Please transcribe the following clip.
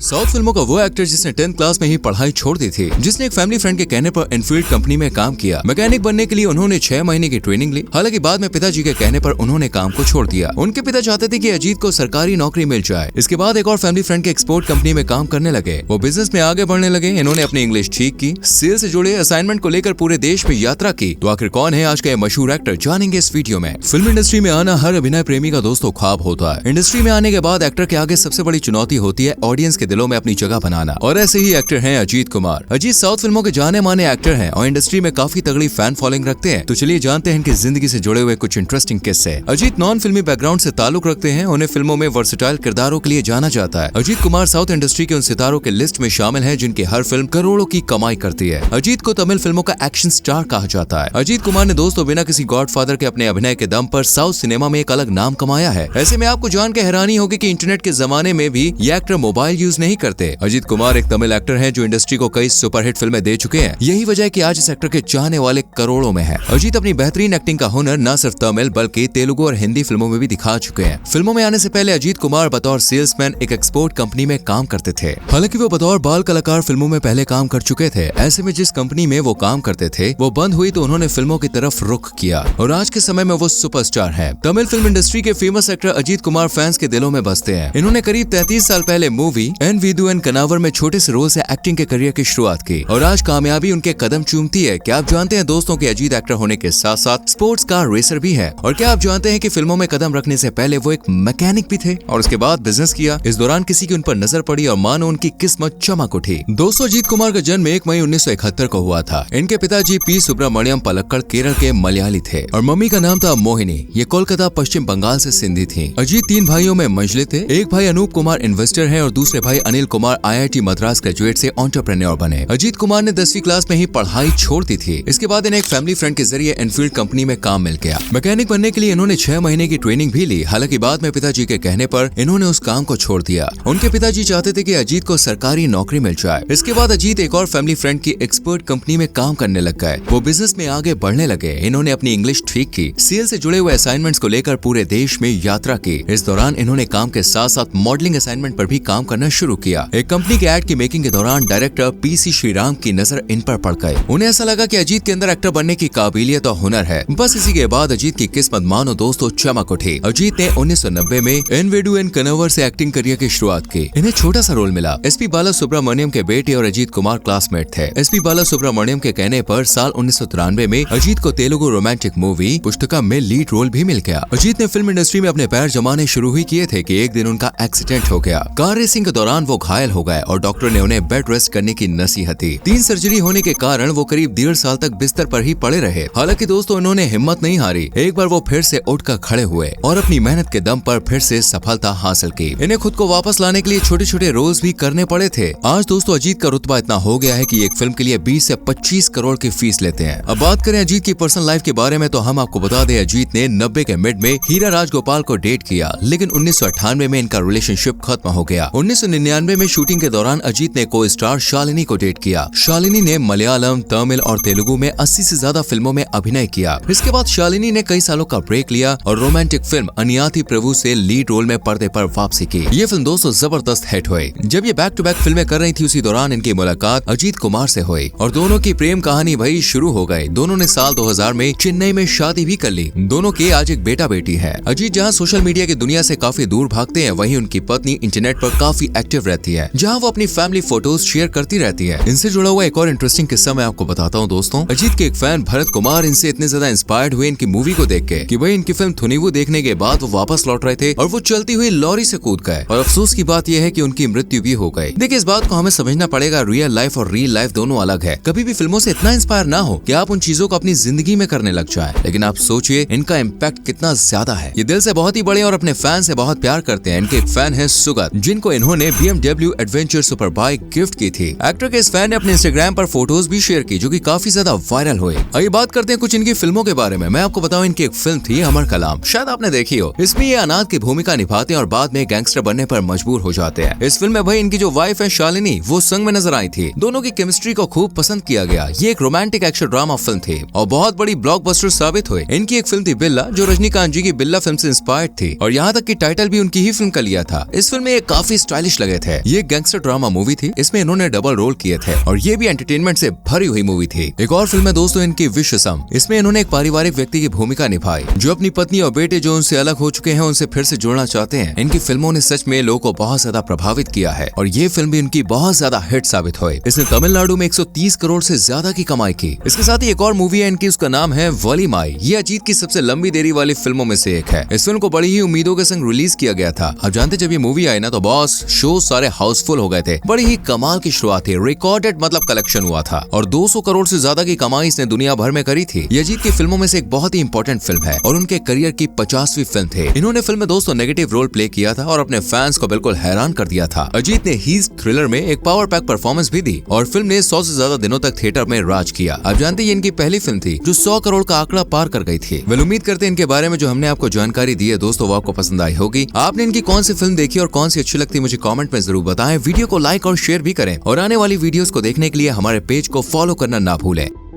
South फिल्मों का वो एक्टर जिसने 10th क्लास में ही पढ़ाई छोड़ दी थी, जिसने एक फैमिली फ्रेंड के कहने पर एनफील्ड कंपनी में काम किया। मैकेनिक बनने के लिए उन्होंने 6 महीने की ट्रेनिंग ली। हालांकि बाद में पिताजी के कहने पर उन्होंने काम को छोड़ दिया। उनके पिता चाहते थे कि अजीत को सरकारी नौकरी मिल जाए। इसके बाद एक और फैमिली फ्रेंड के एक्सपोर्ट कंपनी में काम करने लगे। वो बिजनेस में आगे बढ़ने लगे। इन्होंने अपनी इंग्लिश ठीक की, सेल से जुड़े असाइनमेंट को लेकर पूरे देश में यात्रा की। तो आखिर कौन है आज का मशहूर एक्टर, जानेंगे इस वीडियो में। फिल्म इंडस्ट्री में आना हर अभिनय प्रेमी का दोस्तों ख्वाब होता है। इंडस्ट्री में आने के बाद एक्टर के आगे सबसे बड़ी चुनौती होती है ऑडियंस के दिलों में अपनी जगह बनाना। और ऐसे ही एक्टर हैं अजीत कुमार। अजीत साउथ फिल्मों के जाने माने एक्टर हैं और इंडस्ट्री में काफी तगड़ी फैन फॉलोइंग रखते हैं। तो चलिए जानते हैं इनकी जिंदगी से जुड़े हुए कुछ इंटरेस्टिंग किस्से। अजीत नॉन फिल्मी बैकग्राउंड से ताल्लुक रखते हैं। उन्हें फिल्मों में वर्सेटाइल किरदारों के लिए जाना जाता है। अजीत कुमार साउथ इंडस्ट्री के उन सितारों के लिस्ट में शामिल है जिनकी हर फिल्म करोड़ों की कमाई करती है। अजीत को तमिल फिल्मों का एक्शन स्टार कहा जाता है। अजीत कुमार ने दोस्तों बिना किसी गॉडफादर के अपने अभिनय के दम पर साउथ सिनेमा में एक अलग नाम कमाया है। ऐसे में आपको जान के हैरानी होगी कि इंटरनेट के जमाने में भी ये एक्टर मोबाइल यूज नहीं करते। अजीत कुमार एक तमिल एक्टर हैं जो इंडस्ट्री को कई सुपरहिट फिल्में दे चुके हैं। यही वजह है कि आज इस एक्टर के चाहने वाले करोड़ों में है। अजीत अपनी बेहतरीन एक्टिंग का हुनर न सिर्फ तमिल बल्कि तेलुगु और हिंदी फिल्मों में भी दिखा चुके हैं। फिल्मों में आने से पहले अजीत कुमार बतौर सेल्समैन एक एक्सपोर्ट कंपनी में काम करते थे। हालांकि वो बतौर बाल कलाकार फिल्मों में पहले काम कर चुके थे। ऐसे में जिस कंपनी में वो काम करते थे वो बंद हुई तो उन्होंने फिल्मों की तरफ रुख किया और आज के समय में वो सुपरस्टार है। तमिल फिल्म इंडस्ट्री के famous actor Ajit Kumar fans के दिलों में बसते हैं। इन्होंने करीब 33 साल पहले मूवी एन वीदू एन कनावर में छोटे से रोल से एक्टिंग के करियर की शुरुआत की और आज कामयाबी उनके कदम चूमती है। क्या आप जानते हैं दोस्तों कि अजीत एक्टर होने के साथ साथ स्पोर्ट्स कार रेसर भी है? और क्या आप जानते हैं कि फिल्मों में कदम रखने से पहले वो एक मैकेनिक भी थे और उसके बाद बिजनेस किया? इस दौरान किसी की उन पर नजर पड़ी और मानो उनकी किस्मत चमक उठी। दोस्तों अजीत कुमार का जन्म 1 मई 1971 को हुआ था। इनके पिताजी पी सुब्रमण्यम पलक्कड़ केरल के मलयाली थे और मम्मी का नाम था मोहिनी। ये कोलकाता पश्चिम बंगाल से सिंधी थी। अजीत 3 भाइयों में मंझले थे। एक भाई अनूप कुमार इन्वेस्टर है और दूसरे भाई अनिल कुमार IIT मद्रास ग्रेजुएट से एंटरप्रेन्योर बने। अजीत कुमार ने 10वीं क्लास में ही पढ़ाई छोड़ दी थी। इसके बाद इन्हें एक फैमिली फ्रेंड के जरिए एनफील्ड कंपनी में काम मिल गया। मैकेनिक बनने के लिए इन्होंने 6 महीने की ट्रेनिंग भी ली। हालांकि बाद में पिताजी के कहने पर इन्होंने उस काम को छोड़ दिया। उनके पिताजी चाहते थे कि अजीत को सरकारी नौकरी मिल जाए। इसके बाद अजीत एक और फैमिली फ्रेंड की एक्सपर्ट कंपनी में काम करने लग गए। वो बिजनेस में आगे बढ़ने लगे। इन्होंने अपनी इंग्लिश ठीक की, सेल से जुड़े हुए असाइनमेंट्स को लेकर पूरे देश में यात्रा की। इस दौरान इन्होंने काम के साथ साथ मॉडलिंग असाइनमेंट पर भी काम करना शुरू किया। एक कंपनी के एड की मेकिंग के दौरान डायरेक्टर PC श्रीराम की नजर इन पर पड़ गई। उन्हें ऐसा लगा कि अजीत के अंदर एक्टर बनने की काबिलियत और हुनर है। बस इसी के बाद अजीत की किस्मत मानो दोस्तों चमक उठी। अजीत ने 1990 में एन वीदू एन कनावर से एक्टिंग करियर की शुरुआत की। इन्हें छोटा सा रोल मिला। SP बाला सुब्रमण्यम के बेटे और अजीत कुमार क्लासमेट थे। SP बाला सुब्रमण्यम के कहने पर साल 1993 में अजीत को तेलुगु रोमांटिक मूवी पुष्टका में लीड रोल भी मिल गया। अजीत ने फिल्म इंडस्ट्री में अपने पैर जमाने शुरू ही किए थे कि एक दिन उनका एक्सीडेंट हो गया। कार रेसिंग के दौरान वो घायल हो गए और डॉक्टर ने उन्हें बेड रेस्ट करने की नसीहत दी। 3 सर्जरी होने के कारण वो करीब 1.5 साल तक बिस्तर पर ही पड़े रहे। हालांकि दोस्तों उन्होंने हिम्मत नहीं हारी। एक बार वो फिर से उठकर खड़े हुए और अपनी मेहनत के दम पर फिर से सफलता हासिल की। इन्हें खुद को वापस लाने के लिए छोटे छोटे रोल्स भी करने पड़े थे। आज दोस्तों अजीत का रुतबा इतना हो गया है कि एक फिल्म के लिए 20 से 25 करोड़ की फीस लेते हैं। अब बात करें अजीत की पर्सनल लाइफ के बारे में तो हम आपको बता दें अजीत ने 90 के मिड में हीरा राजगोपाल को डेट किया, लेकिन 1998 में इनका रिलेशनशिप खत्म हो गया। 1999 में शूटिंग के दौरान अजीत ने को स्टार शालिनी को डेट किया। शालिनी ने मलयालम, तमिल और तेलुगु में 80 से ज्यादा फिल्मों में अभिनय किया। इसके बाद शालिनी ने कई सालों का ब्रेक लिया और रोमांटिक फिल्म अनियाथी प्रभु से लीड रोल में पर्दे पर वापसी की। ये फिल्म दोस्तों जबरदस्त हिट हुई। जब ये बैक टू बैक फिल्में कर रही थी उसी दौरान इनकी मुलाकात अजीत कुमार से हुई और दोनों की प्रेम कहानी वही शुरू हो गई। दोनों ने साल 2000 में चेन्नई में शादी भी कर ली। दोनों के आज एक बेटा बेटी है। अजीत जहाँ सोशल मीडिया की दुनिया से काफी दूर भागते हैं, वहीं उनकी पत्नी इंटरनेट पर काफी एक्टिव रहती है, जहाँ वो अपनी फैमिली फोटोज शेयर करती रहती है। इनसे जुड़ा हुआ एक और इंटरेस्टिंग किस्सा मैं आपको बताता हूँ दोस्तों। अजीत के एक फैन भरत कुमार इनसे इतने ज्यादा इंस्पायर्ड हुए इनकी मूवी को देख के कि भाई इनकी फिल्म थुनीवु देखने के बाद वो वापस लौट रहे थे और वो चलती हुई लॉरी से कूद गए और अफसोस की बात यह है कि उनकी मृत्यु भी हो गई। देखिए इस बात को हमें समझना पड़ेगा, रियल लाइफ और रियल लाइफ दोनों अलग है। कभी भी फिल्मों से इतना इंस्पायर ना हो कि आप उन चीजों को अपनी जिंदगी में करने लग जाए, लेकिन आप सोचिए इनका इम्पैक्ट कितना ज्यादा है। ये दिल से बहुत ही बड़े और अपने फैन से बहुत प्यार करते हैं। इनके एक फैन है सुगत, जिनको इन्होंने BMW adventure super bike gift की थी। एक्टर के इस फैन ने अपने इंस्टाग्राम पर फोटोज भी शेयर की जो कि काफी ज्यादा वायरल हुई। आइए बात करते हैं कुछ इनकी फिल्मों के बारे में। मैं आपको बताऊं इनकी एक फिल्म थी अमर कलाम, शायद आपने देखी हो। इसमें ये अनाथ की भूमिका निभाते हैं और बाद में गैंगस्टर बनने पर मजबूर हो जाते हैं। इस फिल्म में भाई इनकी जो वाइफ है शालिनी वो संग में नजर आई थी। दोनों की केमिस्ट्री को खूब पसंद किया गया। ये एक रोमांटिक एक्शन ड्रामा फिल्म थी और बहुत बड़ी ब्लॉकबस्टर साबित हुई। इनकी एक फिल्म थी बिल्ला जो रजनीकांत जी की बिल्ला फिल्म से इंस्पायर्ड थी और यहाँ तक कि टाइटल भी उनकी ही फिल्म का लिया था। इस फिल्म में ये काफी स्टाइलिश लग गए थे। ये गैंगस्टर ड्रामा मूवी थी, इसमें इन्होंने डबल रोल किए थे और ये भी एंटरटेनमेंट से भरी हुई मूवी थी। एक और फिल्म है दोस्तों इनकी विश्वसम। इसमें इन्होंने एक पारिवारिक व्यक्ति की भूमिका निभाई जो अपनी पत्नी और बेटे जो उनसे अलग हो चुके हैं उनसे फिर से जुड़ना चाहते हैं। इनकी फिल्मों ने सच में लोगों को बहुत ज्यादा प्रभावित किया है और ये फिल्म भी उनकी बहुत ज्यादा हिट साबित हुई। इसने तमिलनाडु में 130 करोड़ से ज्यादा की कमाई की। इसके साथ ही एक और मूवी है इनकी, उसका नाम है वलीमाई। ये अजीत की सबसे लंबी देरी वाली फिल्मों में से एक है। इस फिल्म को बड़ी ही उम्मीदों के संग रिलीज किया गया था। आप जानते जब ये मूवी आई ना तो बॉस शो सारे हाउसफुल हो गए थे। बड़ी ही कमाल की शुरुआत थी, रिकॉर्डेड मतलब कलेक्शन हुआ था और 200 करोड़ से ज्यादा की कमाई इसने दुनिया भर में करी थी। ये अजीत की फिल्मों में से एक बहुत ही इंपॉर्टेंट फिल्म है और उनके करियर की 50वीं फिल्म थी। इन्होंने फिल्म में दोस्तों नेगेटिव रोल प्ले किया था और अपने फैंस को बिल्कुल हैरान कर दिया था। अजीत ने हीज थ्रिलर में एक पावर पैक परफॉर्मेंस भी दी और फिल्म ने 100 से ज्यादा दिनों तक थिएटर में राज किया। आप जानते हैं ये इनकी पहली फिल्म थी जो 100 करोड़ का आंकड़ा पार कर गई थी। वेल उम्मीद करते हैं इनके बारे में जो हमने आपको जानकारी दी है दोस्तों वो आपको पसंद आई होगी। आपने इनकी कौन सी फिल्म देखी और कौन सी अच्छी लगती मुझे कमेंट में जरूर बताएं। वीडियो को लाइक और शेयर भी करें और आने वाली वीडियोस को देखने के लिए हमारे पेज को फॉलो करना ना भूलें।